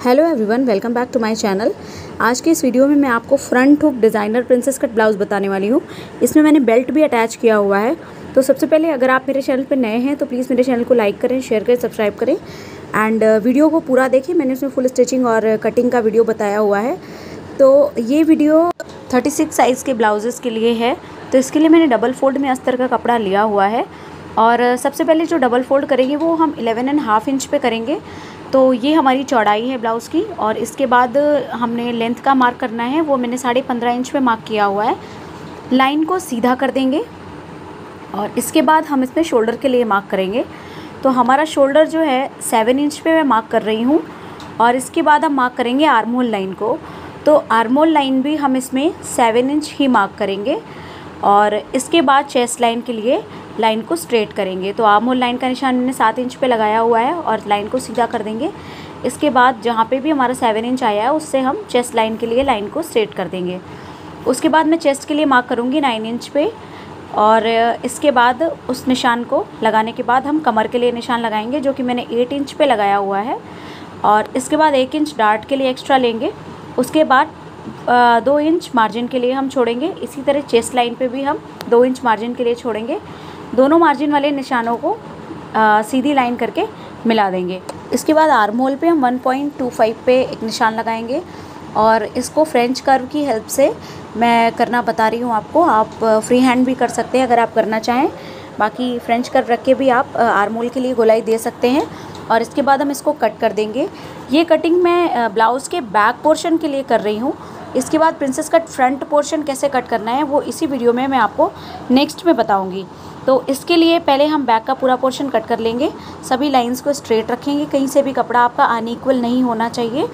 Hello everyone, welcome back to my channel. आज के इस वीडियो में मैं आपको front hook designer princess cut blouse बताने वाली हूँ। इसमें मैंने बेल्ट भी अटैच किया हुआ है। तो सबसे पहले अगर आप मेरे चैनल पर नए हैं तो प्लीज़ मेरे चैनल को लाइक करें, शेयर करें, सब्सक्राइब करें एंड वीडियो को पूरा देखें। मैंने उसमें फुल स्टिचिंग और कटिंग का वीडियो बताया हुआ है। तो ये वीडियो 36 साइज़ के ब्लाउजेज़ के लिए है। तो इसके लिए मैंने डबल फोल्ड में अस्तर का कपड़ा लिया हुआ है और सबसे पहले जो डबल फोल्ड करेंगे वो हम 11.5 इंच पे करेंगे। तो ये हमारी चौड़ाई है ब्लाउज़ की और इसके बाद हमने लेंथ का मार्क करना है, वो मैंने 15.5 इंच पे मार्क किया हुआ है। लाइन को सीधा कर देंगे और इसके बाद हम इसमें शोल्डर के लिए मार्क करेंगे। तो हमारा शोल्डर जो है 7 इंच पे मैं मार्क कर रही हूँ और इसके बाद हम मार्क करेंगे आर्म होल लाइन को। तो आर्म होल लाइन भी हम इसमें 7 इंच ही मार्क करेंगे और इसके बाद चेस्ट लाइन के लिए लाइन को स्ट्रेट करेंगे। तो आर्म होल लाइन का निशान मैंने 7 इंच पे लगाया हुआ है और लाइन को सीधा कर देंगे। इसके बाद जहाँ पे भी हमारा 7 इंच आया है उससे हम चेस्ट लाइन के लिए लाइन को स्ट्रेट कर देंगे। उसके बाद मैं चेस्ट के लिए मार्क करूँगी 9 इंच पे और इसके बाद उस निशान को लगाने के बाद हम कमर के लिए निशान लगाएंगे जो कि मैंने 8 इंच पे लगाया हुआ है। और इसके बाद 1 इंच डार्ट के लिए एक्स्ट्रा लेंगे। उसके बाद 2 इंच मार्जिन के लिए हम छोड़ेंगे। इसी तरह चेस्ट लाइन पे भी हम 2 इंच मार्जिन के लिए छोड़ेंगे। दोनों मार्जिन वाले निशानों को सीधी लाइन करके मिला देंगे। इसके बाद आर्म होल पे हम 1.25 पे एक निशान लगाएंगे और इसको फ्रेंच कर्व की हेल्प से मैं करना बता रही हूँ आपको। आप फ्री हैंड भी कर सकते हैं अगर आप करना चाहें। बाकी फ्रेंच कर्व रख के भी आप आर्म होल के लिए गोलाई दे सकते हैं। और इसके बाद हम इसको कट कर देंगे। ये कटिंग मैं ब्लाउज़ के बैक पोर्शन के लिए कर रही हूँ। इसके बाद प्रिंसेस कट फ्रंट पोर्शन कैसे कट करना है वो इसी वीडियो में मैं आपको नेक्स्ट में बताऊँगी। तो इसके लिए पहले हम बैक का पूरा पोर्शन कट कर लेंगे। सभी लाइंस को स्ट्रेट रखेंगे, कहीं से भी कपड़ा आपका अनइक्वल नहीं होना चाहिए।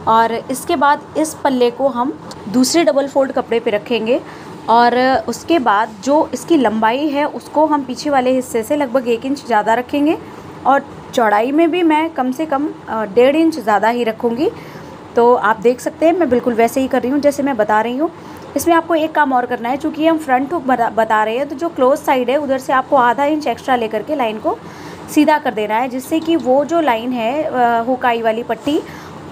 और इसके बाद इस पल्ले को हम दूसरे डबल फोल्ड कपड़े पे रखेंगे और उसके बाद जो इसकी लंबाई है उसको हम पीछे वाले हिस्से से लगभग 1 इंच ज़्यादा रखेंगे और चौड़ाई में भी मैं कम से कम 1.5 इंच ज़्यादा ही रखूँगी। तो आप देख सकते हैं मैं बिल्कुल वैसे ही कर रही हूँ जैसे मैं बता रही हूँ। इसमें आपको एक काम और करना है, चूँकि हम फ्रंट हुक बता रहे हैं तो जो क्लोज साइड है उधर से आपको आधा इंच एक्स्ट्रा लेकर के लाइन को सीधा कर देना है, जिससे कि वो जो लाइन है हुकाई वाली पट्टी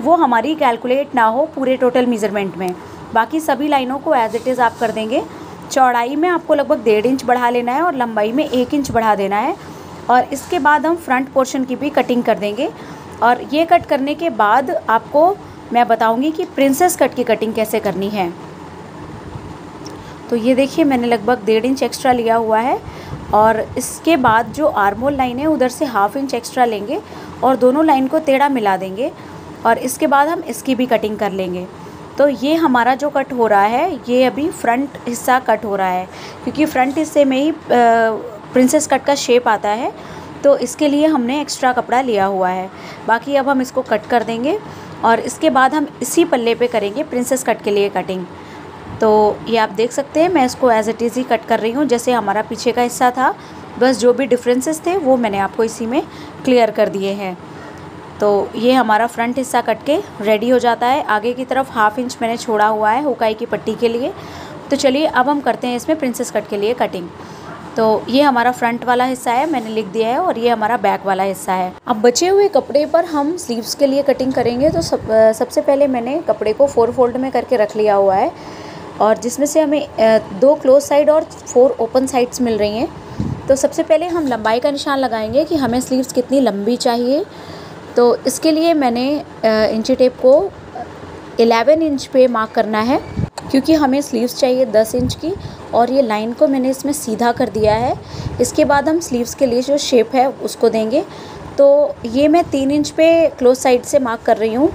वो हमारी कैलकुलेट ना हो पूरे टोटल मेज़रमेंट में। बाकी सभी लाइनों को एज इट इज़ आप कर देंगे। चौड़ाई में आपको लगभग 1.5 इंच बढ़ा लेना है और लंबाई में 1 इंच बढ़ा देना है। और इसके बाद हम फ्रंट पोर्शन की भी कटिंग कर देंगे। और ये कट करने के बाद आपको मैं बताऊंगी कि प्रिंसेस कट की कटिंग कैसे करनी है। तो ये देखिए मैंने लगभग 1.5 इंच एक्स्ट्रा लिया हुआ है और इसके बाद जो आर्म होल लाइन है उधर से 1/2 इंच एक्स्ट्रा लेंगे और दोनों लाइन को टेढ़ा मिला देंगे और इसके बाद हम इसकी भी कटिंग कर लेंगे। तो ये हमारा जो कट हो रहा है ये अभी फ्रंट हिस्सा कट हो रहा है, क्योंकि फ्रंट हिस्से में ही प्रिंसेस कट का शेप आता है। तो इसके लिए हमने एक्स्ट्रा कपड़ा लिया हुआ है। बाकी अब हम इसको कट कर देंगे और इसके बाद हम इसी पल्ले पे करेंगे प्रिंसेस कट के लिए कटिंग। तो ये आप देख सकते हैं मैं इसको एज इट इज़ ही कट कर रही हूँ जैसे हमारा पीछे का हिस्सा था। बस जो भी डिफरेंसेस थे वो मैंने आपको इसी में क्लियर कर दिए हैं। तो ये हमारा फ्रंट हिस्सा कट के रेडी हो जाता है। आगे की तरफ 1/2 इंच मैंने छोड़ा हुआ है हुकाई की पट्टी के लिए। तो चलिए अब हम करते हैं इसमें प्रिंसेस कट के लिए कटिंग। तो ये हमारा फ्रंट वाला हिस्सा है, मैंने लिख दिया है, और ये हमारा बैक वाला हिस्सा है। अब बचे हुए कपड़े पर हम स्लीव्स के लिए कटिंग करेंगे। तो सबसे पहले मैंने कपड़े को 4 फोल्ड में करके रख लिया हुआ है और जिसमें से हमें 2 क्लोज साइड और 4 ओपन साइड्स मिल रही हैं। तो सबसे पहले हम लंबाई का निशान लगाएंगे कि हमें स्लीव्स कितनी लंबी चाहिए। तो इसके लिए मैंने इंची टेप को 11 इंच पे मार्क करना है, क्योंकि हमें स्लीव्स चाहिए 10 इंच की और ये लाइन को मैंने इसमें सीधा कर दिया है। इसके बाद हम स्लीव्स के लिए जो शेप है उसको देंगे। तो ये मैं 3 इंच पे क्लोज साइड से मार्क कर रही हूँ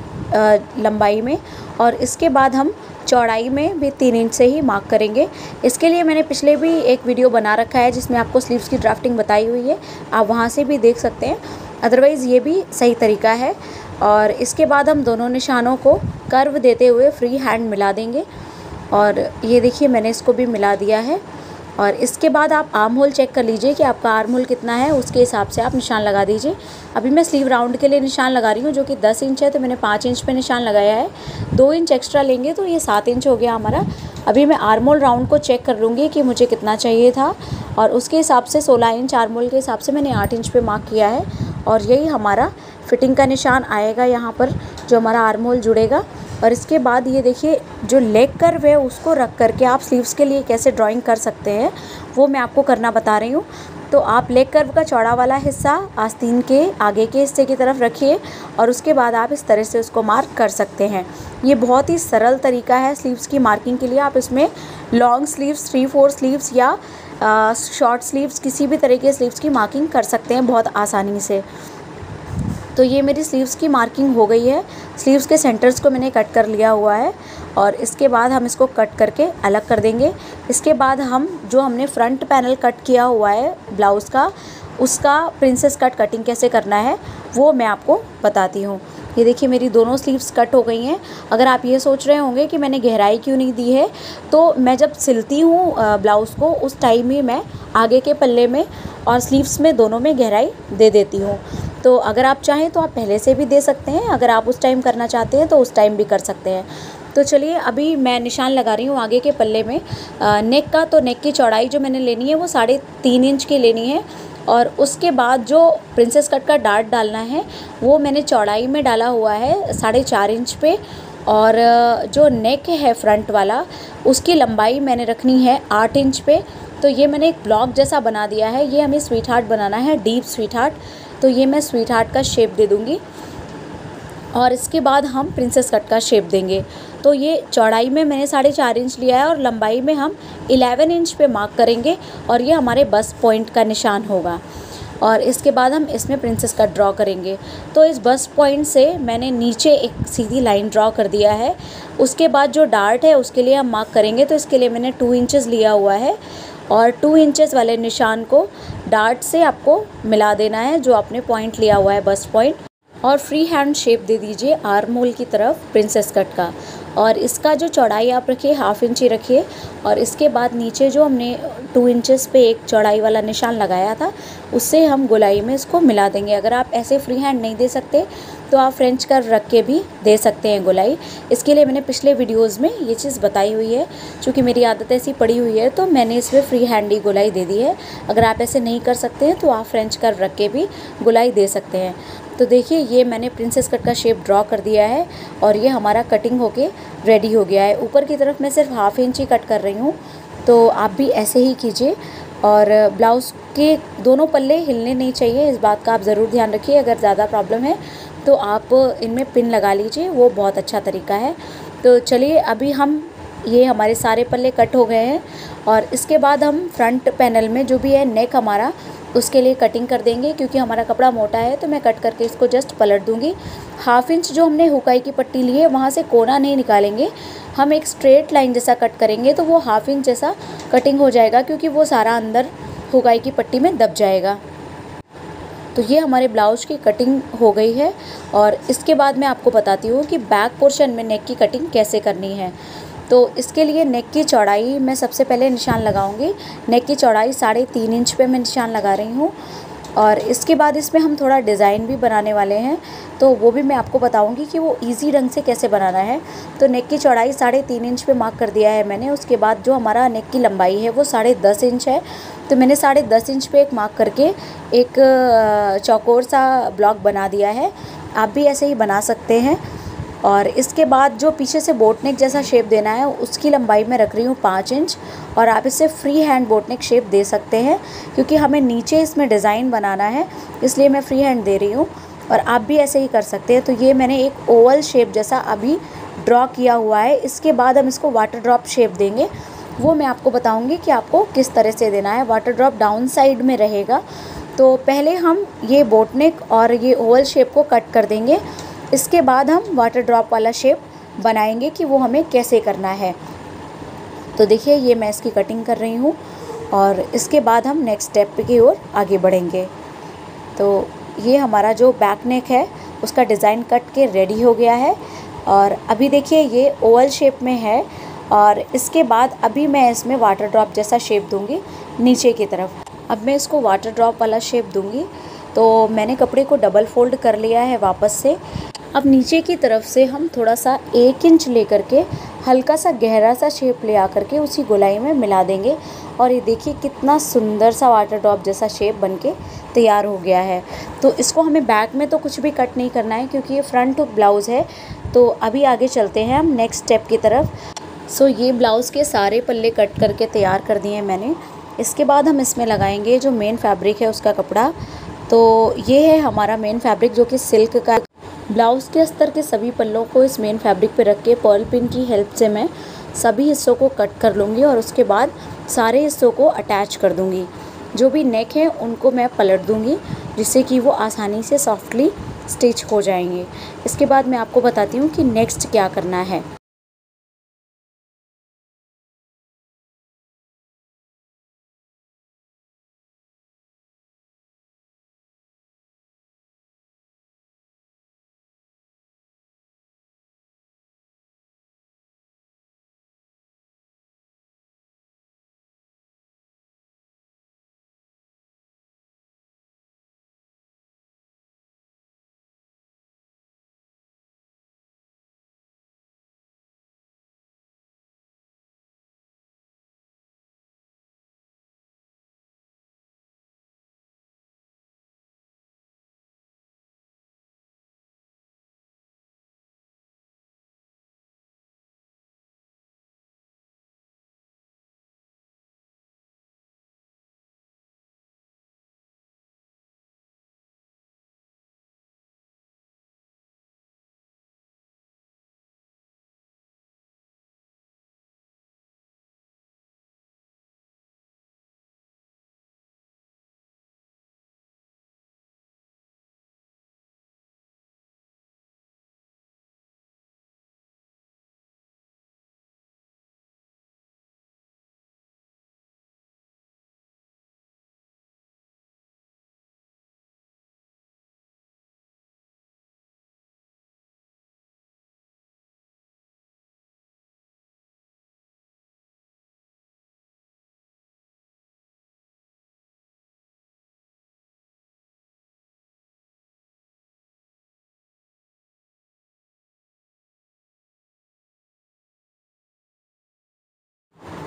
लंबाई में और इसके बाद हम चौड़ाई में भी 3 इंच से ही मार्क करेंगे। इसके लिए मैंने पिछले भी एक वीडियो बना रखा है जिसमें आपको स्लीव्स की ड्राफ्टिंग बताई हुई है, आप वहाँ से भी देख सकते हैं। अदरवाइज़ ये भी सही तरीका है। और इसके बाद हम दोनों निशानों को कर्व देते हुए फ्री हैंड मिला देंगे और ये देखिए मैंने इसको भी मिला दिया है। और इसके बाद आप आर्म होल चेक कर लीजिए कि आपका आर्म होल कितना है, उसके हिसाब से आप निशान लगा दीजिए। अभी मैं स्लीव राउंड के लिए निशान लगा रही हूँ जो कि 10 इंच है, तो मैंने 5 इंच पे निशान लगाया है। 2 इंच एक्स्ट्रा लेंगे तो ये 7 इंच हो गया हमारा। अभी मैं आर्म होल राउंड को चेक कर लूँगी कि मुझे कितना चाहिए था और उसके हिसाब से 16 इंच आर्म होल के हिसाब से मैंने 8 इंच पे मार्क किया है और यही हमारा फिटिंग का निशान आएगा यहाँ पर जो हमारा आर्म होल जुड़ेगा। और इसके बाद ये देखिए जो लेग कर्व है उसको रख करके आप स्लीव्स के लिए कैसे ड्राइंग कर सकते हैं वो मैं आपको करना बता रही हूँ। तो आप लेग कर्व का चौड़ा वाला हिस्सा आस्तीन के आगे के हिस्से की तरफ रखिए और उसके बाद आप इस तरह से उसको मार्क कर सकते हैं। ये बहुत ही सरल तरीका है स्लीव्स की मार्किंग के लिए। आप इसमें लॉन्ग स्लीव्स, 3/4 स्लीव्स या शॉर्ट स्लीव्स, किसी भी तरह के स्लीव्स की मार्किंग कर सकते हैं बहुत आसानी से। तो ये मेरी स्लीव्स की मार्किंग हो गई है। स्लीव्स के सेंटर्स को मैंने कट कर लिया हुआ है और इसके बाद हम इसको कट करके अलग कर देंगे। इसके बाद हम जो हमने फ्रंट पैनल कट किया हुआ है ब्लाउज़ का, उसका प्रिंसेस कट कटिंग कैसे करना है वो मैं आपको बताती हूँ। ये देखिए मेरी दोनों स्लीव्स कट हो गई हैं। अगर आप ये सोच रहे होंगे कि मैंने गहराई क्यों नहीं दी है, तो मैं जब सिलती हूँ ब्लाउज़ को उस टाइम ही मैं आगे के पल्ले में और स्लीव्स में दोनों में गहराई दे देती हूँ। तो अगर आप चाहें तो आप पहले से भी दे सकते हैं, अगर आप उस टाइम करना चाहते हैं तो उस टाइम भी कर सकते हैं। तो चलिए अभी मैं निशान लगा रही हूँ आगे के पल्ले में नेक का। तो नेक की चौड़ाई जो मैंने लेनी है वो 3.5 इंच की लेनी है और उसके बाद जो प्रिंसेस कट का डार्ट डालना है वो मैंने चौड़ाई में डाला हुआ है 4.5 इंच पे। और जो नेक है फ्रंट वाला उसकी लंबाई मैंने रखनी है 8 इंच पे। तो ये मैंने एक ब्लॉक जैसा बना दिया है। ये हमें स्वीट हार्ट बनाना है, डीप स्वीट हार्ट। तो ये मैं स्वीट हार्ट का शेप दे दूँगी और इसके बाद हम प्रिंसेस कट का शेप देंगे। तो ये चौड़ाई में मैंने 4.5 इंच लिया है और लंबाई में हम 11 इंच पे मार्क करेंगे और ये हमारे बस पॉइंट का निशान होगा। और इसके बाद हम इसमें प्रिंसेस कट ड्रॉ करेंगे। तो इस बस पॉइंट से मैंने नीचे एक सीधी लाइन ड्रॉ कर दिया है। उसके बाद जो डार्ट है उसके लिए हम मार्क करेंगे। तो इसके लिए मैंने 2 इंचेस लिया हुआ है और 2 इंचेस वाले निशान को डार्ट से आपको मिला देना है जो आपने पॉइंट लिया हुआ है बस पॉइंट। और फ्री हैंड शेप दे दीजिए आर्म होल की तरफ प्रिंसेस कट का। और इसका जो चौड़ाई आप रखिए 1/2 इंच ही रखिए। और इसके बाद नीचे जो हमने 2 इंचेस पे एक चौड़ाई वाला निशान लगाया था उससे हम गोलाई में इसको मिला देंगे। अगर आप ऐसे फ्री हैंड नहीं दे सकते तो आप फ्रेंच कर्व रख के भी दे सकते हैं गोलाई। इसके लिए मैंने पिछले वीडियोज़ में ये चीज़ बताई हुई है। चूँकि मेरी आदत ऐसी पड़ी हुई है तो मैंने इसमें फ्री हैंड ही गोलाई दे दी है। अगर आप ऐसे नहीं कर सकते हैं तो आप फ्रेंच कर्व रख के भी गोलाई दे सकते हैं। तो देखिए ये मैंने प्रिंसेस कट का शेप ड्रॉ कर दिया है और ये हमारा कटिंग होके रेडी हो गया है। ऊपर की तरफ मैं सिर्फ 1/2 इंच ही कट कर रही हूँ, तो आप भी ऐसे ही कीजिए। और ब्लाउज़ के दोनों पल्ले हिलने नहीं चाहिए, इस बात का आप ज़रूर ध्यान रखिए। अगर ज़्यादा प्रॉब्लम है तो आप इनमें पिन लगा लीजिए, वो बहुत अच्छा तरीका है। तो चलिए अभी हम ये हमारे सारे पल्ले कट हो गए हैं और इसके बाद हम फ्रंट पैनल में जो भी है नेक हमारा उसके लिए कटिंग कर देंगे। क्योंकि हमारा कपड़ा मोटा है तो मैं कट करके इसको जस्ट पलट दूंगी। 1/2 इंच जो हमने हुकाई की पट्टी ली है वहाँ से कोना नहीं निकालेंगे, हम एक स्ट्रेट लाइन जैसा कट करेंगे तो वो 1/2 इंच जैसा कटिंग हो जाएगा क्योंकि वो सारा अंदर हुकाई की पट्टी में दब जाएगा। तो ये हमारे ब्लाउज की कटिंग हो गई है। और इसके बाद मैं आपको बताती हूँ कि बैक पोर्शन में नेक की कटिंग कैसे करनी है। तो इसके लिए नेक की चौड़ाई मैं सबसे पहले निशान लगाऊंगी। नेक की चौड़ाई 3.5 इंच पे मैं निशान लगा रही हूँ। और इसके बाद इसमें हम थोड़ा डिज़ाइन भी बनाने वाले हैं, तो वो भी मैं आपको बताऊंगी कि वो इजी ढंग से कैसे बनाना है। तो नेक की चौड़ाई 3.5 इंच पे मार्क कर दिया है मैंने। उसके बाद जो हमारा नेक की लंबाई है वो 10.5 इंच है। तो मैंने 10.5 इंच पे एक मार्क करके एक चौकोर सा ब्लॉक बना दिया है। आप भी ऐसे ही बना सकते हैं। और इसके बाद जो पीछे से बोट नेक जैसा शेप देना है उसकी लंबाई मैं रख रही हूँ 5 इंच। और आप इससे free hand boat neck shape दे सकते हैं क्योंकि हमें नीचे इसमें डिज़ाइन बनाना है, इसलिए मैं फ्री हैंड दे रही हूँ। और आप भी ऐसे ही कर सकते हैं। तो ये मैंने एक ओवल शेप जैसा अभी ड्रॉ किया हुआ है। इसके बाद हम इसको वाटर ड्रॉप शेप देंगे, वो मैं आपको बताऊँगी कि आपको किस तरह से देना है। वाटर ड्रॉप डाउन साइड में रहेगा। तो पहले हम ये बोट नेक और ये ओवल शेप को कट कर देंगे, इसके बाद हम वाटर ड्रॉप वाला शेप बनाएंगे कि वो हमें कैसे करना है। तो देखिए ये मैं इसकी कटिंग कर रही हूँ और इसके बाद हम नेक्स्ट स्टेप की ओर आगे बढ़ेंगे। तो ये हमारा जो बैक नेक है उसका डिज़ाइन कट के रेडी हो गया है। और अभी देखिए ये ओवल शेप में है और इसके बाद अभी मैं इसमें वाटर ड्रॉप जैसा शेप दूँगी नीचे की तरफ। अब मैं इसको वाटर ड्रॉप वाला शेप दूँगी। तो मैंने कपड़े को डबल फोल्ड कर लिया है वापस से। अब नीचे की तरफ से हम थोड़ा सा 1 इंच लेकर के हल्का सा गहरा सा शेप ले आकर के उसी गोलाई में मिला देंगे। और ये देखिए कितना सुंदर सा वाटर ड्रॉप जैसा शेप बनके तैयार हो गया है। तो इसको हमें बैक में तो कुछ भी कट नहीं करना है क्योंकि ये फ्रंट हुक ब्लाउज़ है। तो अभी आगे चलते हैं हम नेक्स्ट स्टेप की तरफ। सो ये ब्लाउज़ के सारे पल्ले कट करके तैयार कर दिए हैं मैंने। इसके बाद हम इसमें लगाएंगे जो मेन फैब्रिक है उसका कपड़ा। तो ये है हमारा मेन फैब्रिक जो कि सिल्क का। ब्लाउज़ के अस्तर के सभी पल्लों को इस मेन फैब्रिक पे रख के पर्ल पिन की हेल्प से मैं सभी हिस्सों को कट कर लूँगी और उसके बाद सारे हिस्सों को अटैच कर दूँगी। जो भी नेक है उनको मैं पलट दूँगी जिससे कि वो आसानी से सॉफ्टली स्टिच हो जाएंगे। इसके बाद मैं आपको बताती हूँ कि नेक्स्ट क्या करना है।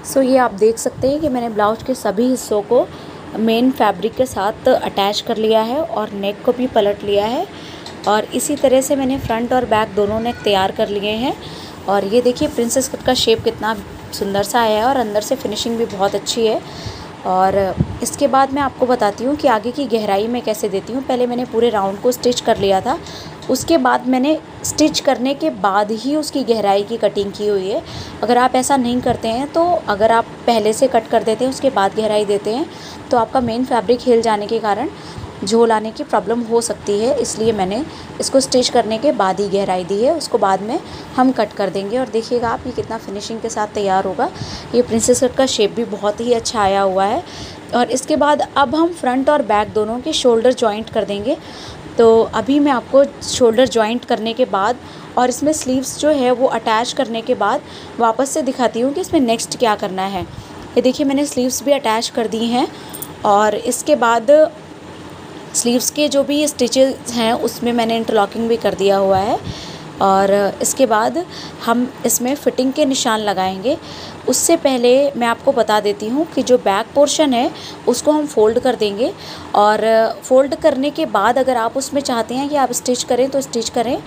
सो ये आप देख सकते हैं कि मैंने ब्लाउज के सभी हिस्सों को मेन फैब्रिक के साथ अटैच कर लिया है और नेक को भी पलट लिया है। और इसी तरह से मैंने फ्रंट और बैक दोनों नेक तैयार कर लिए हैं। और ये देखिए प्रिंसेस कट का शेप कितना सुंदर सा आया है और अंदर से फिनिशिंग भी बहुत अच्छी है। और इसके बाद मैं आपको बताती हूँ कि आगे की गहराई मैं कैसे देती हूँ। पहले मैंने पूरे राउंड को स्टिच कर लिया था, उसके बाद मैंने स्टिच करने के बाद ही उसकी गहराई की कटिंग की हुई है। अगर आप ऐसा नहीं करते हैं तो अगर आप पहले से कट कर देते हैं उसके बाद गहराई देते हैं तो आपका मेन फैब्रिक हिल जाने के कारण झोल आने की प्रॉब्लम हो सकती है। इसलिए मैंने इसको स्टिच करने के बाद ही गहराई दी है, उसको बाद में हम कट कर देंगे। और देखिएगा आप ये कितना फिनिशिंग के साथ तैयार होगा। ये प्रिंसेस कट का शेप भी बहुत ही अच्छा आया हुआ है। और इसके बाद अब हम फ्रंट और बैक दोनों के शोल्डर जॉइंट कर देंगे। तो अभी मैं आपको शोल्डर जॉइंट करने के बाद और इसमें स्लीव्स जो है वो अटैच करने के बाद वापस से दिखाती हूँ कि इसमें नेक्स्ट क्या करना है। ये देखिए मैंने स्लीव्स भी अटैच कर दी हैं और इसके बाद स्लीव्स के जो भी स्टिचेस हैं उसमें मैंने इंटरलॉकिंग भी कर दिया हुआ है। और इसके बाद हम इसमें फ़िटिंग के निशान लगाएंगे। उससे पहले मैं आपको बता देती हूँ कि जो बैक पोर्शन है उसको हम फ़ोल्ड कर देंगे। और फ़ोल्ड करने के बाद अगर आप उसमें चाहते हैं कि आप स्टिच करें तो स्टिच करें,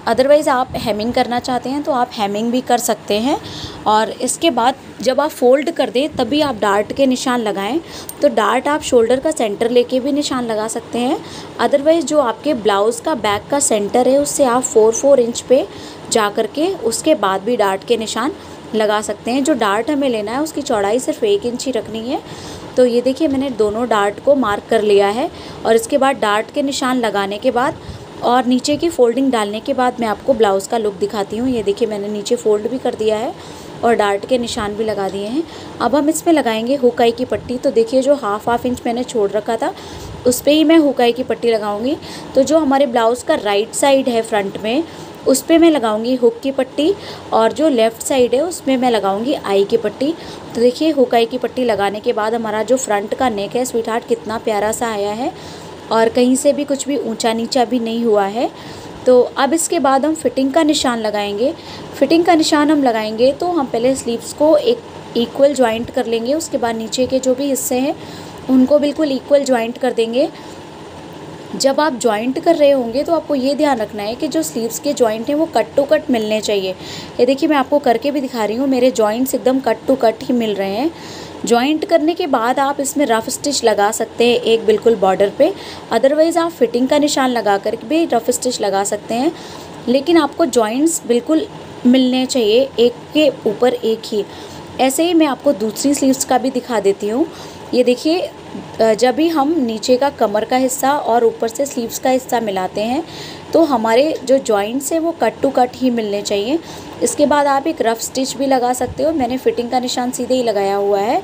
अदरवाइज़ आप हेमिंग करना चाहते हैं तो आप हेमिंग भी कर सकते हैं। और इसके बाद जब आप फ़ोल्ड कर दें तभी आप डार्ट के निशान लगाएं। तो डार्ट आप शोल्डर का सेंटर लेके भी निशान लगा सकते हैं, अदरवाइज़ जो आपके ब्लाउज़ का बैक का सेंटर है उससे आप 4 इंच पे जा कर के उसके बाद भी डार्ट के निशान लगा सकते हैं। जो डार्ट हमें लेना है उसकी चौड़ाई सिर्फ 1 इंच ही रखनी है। तो ये देखिए मैंने दोनों डार्ट को मार्क कर लिया है। और इसके बाद डार्ट के निशान लगाने के बाद और नीचे की फ़ोल्डिंग डालने के बाद मैं आपको ब्लाउज़ का लुक दिखाती हूँ। ये देखिए मैंने नीचे फ़ोल्ड भी कर दिया है और डार्ट के निशान भी लगा दिए हैं। अब हम इसमें लगाएंगे हुकाई की पट्टी। तो देखिए जो हाफ इंच मैंने छोड़ रखा था उस पर ही मैं हुकाई की पट्टी लगाऊंगी। तो जो हमारे ब्लाउज़ का राइट साइड है फ्रंट में उस पर मैं लगाऊंगी हुक की पट्टी और जो लेफ़्ट साइड है उसमें मैं लगाऊंगी आई की पट्टी। तो देखिए हुकाई की पट्टी लगाने के बाद हमारा जो फ्रंट का नेक है स्वीट हार्ट कितना प्यारा सा आया है और कहीं से भी कुछ भी ऊंचा नीचा भी नहीं हुआ है। तो अब इसके बाद हम फिटिंग का निशान लगाएंगे। फिटिंग का निशान हम लगाएंगे तो हम पहले स्लीव्स को एक इक्वल जॉइंट कर लेंगे, उसके बाद नीचे के जो भी हिस्से हैं उनको बिल्कुल इक्वल जॉइंट कर देंगे। जब आप जॉइंट कर रहे होंगे तो आपको ये ध्यान रखना है कि जो स्लीव्स के जॉइंट हैं वो कट टू कट मिलने चाहिए। ये देखिए मैं आपको करके भी दिखा रही हूँ, मेरे जॉइंट्स एकदम कट टू कट ही मिल रहे हैं। जॉइंट करने के बाद आप इसमें रफ़ स्टिच लगा सकते हैं एक बिल्कुल बॉर्डर पे, अदरवाइज़ आप फिटिंग का निशान लगा कर भी रफ़ स्टिच लगा सकते हैं, लेकिन आपको जॉइंट्स बिल्कुल मिलने चाहिए एक के ऊपर एक ही। ऐसे ही मैं आपको दूसरी स्लीव्स का भी दिखा देती हूँ। ये देखिए जब भी हम नीचे का कमर का हिस्सा और ऊपर से स्लीव्स का हिस्सा मिलाते हैं तो हमारे जो जॉइंट्स हैं वो कट टू कट ही मिलने चाहिए। इसके बाद आप एक रफ़ स्टिच भी लगा सकते हो, मैंने फिटिंग का निशान सीधे ही लगाया हुआ है।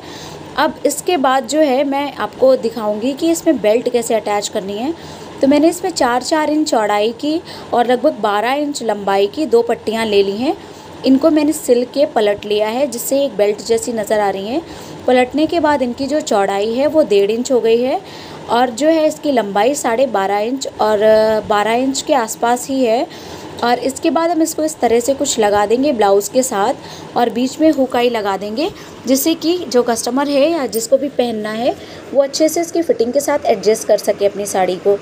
अब इसके बाद जो है मैं आपको दिखाऊंगी कि इसमें बेल्ट कैसे अटैच करनी है। तो मैंने इसमें 4-4 इंच चौड़ाई की और लगभग 12 इंच लंबाई की 2 पट्टियाँ ले ली हैं। इनको मैंने सिल के पलट लिया है जिससे एक बेल्ट जैसी नज़र आ रही हैं। पलटने के बाद इनकी जो चौड़ाई है वो 1.5 इंच हो गई है और जो है इसकी लंबाई 12.5 इंच और 12 इंच के आसपास ही है। और इसके बाद हम इसको इस तरह से कुछ लगा देंगे ब्लाउज़ के साथ और बीच में हुकाई लगा देंगे, जिससे कि जो कस्टमर है या जिसको भी पहनना है वो अच्छे से इसकी फ़िटिंग के साथ एडजस्ट कर सके अपनी साड़ी को।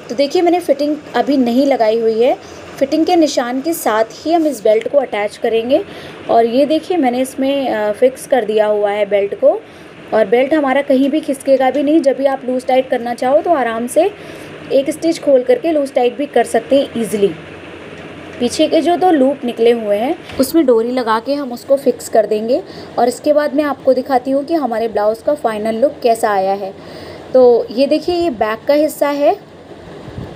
तो देखिए मैंने फ़िटिंग अभी नहीं लगाई हुई है, फ़िटिंग के निशान के साथ ही हम इस बेल्ट को अटैच करेंगे। और ये देखिए मैंने इसमें फ़िक्स कर दिया हुआ है बेल्ट को, और बेल्ट हमारा कहीं भी खिसकेगा भी नहीं। जब भी आप लूज़ टाइट करना चाहो तो आराम से एक स्टिच खोल करके लूज़ टाइट भी कर सकते हैं ईज़िली। पीछे के जो 2 लूप निकले हुए हैं उसमें डोरी लगा के हम उसको फिक्स कर देंगे और इसके बाद मैं आपको दिखाती हूँ कि हमारे ब्लाउज़ का फाइनल लुक कैसा आया है। तो ये देखिए ये बैक का हिस्सा है,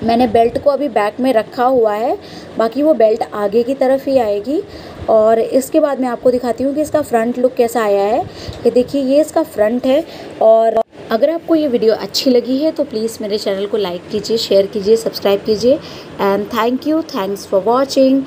मैंने बेल्ट को अभी बैक में रखा हुआ है, बाकी वो बेल्ट आगे की तरफ ही आएगी। और इसके बाद मैं आपको दिखाती हूँ कि इसका फ्रंट लुक कैसा आया है। ये देखिए ये इसका फ्रंट है। और अगर आपको ये वीडियो अच्छी लगी है तो प्लीज़ मेरे चैनल को लाइक कीजिए, शेयर कीजिए, सब्सक्राइब कीजिए एंड थैंक्स फॉर वॉचिंग।